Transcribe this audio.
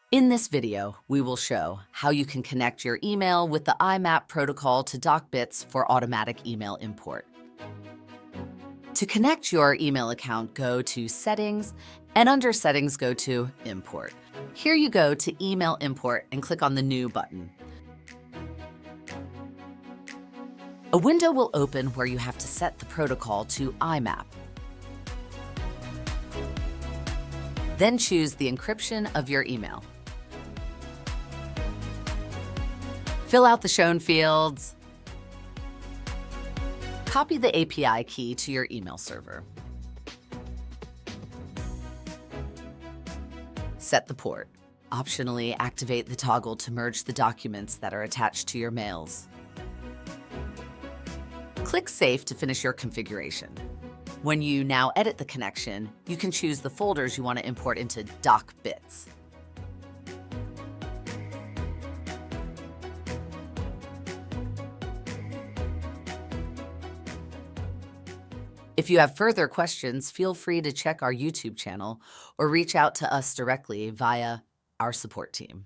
In this video, we will show how you can connect your email with the IMAP protocol to DocBits for automatic email import. To connect your email account, go to Settings, and under Settings, go to Import. Here you go to Email Import and click on the New button. A window will open where you have to set the protocol to IMAP. Then choose the encryption of your email. Fill out the shown fields. Copy the API key to your email server. Set the port. Optionally, activate the toggle to merge the documents that are attached to your mails. Click Save to finish your configuration. When you now edit the connection, you can choose the folders you want to import into DocBits. If you have further questions, feel free to check our YouTube channel or reach out to us directly via our support team.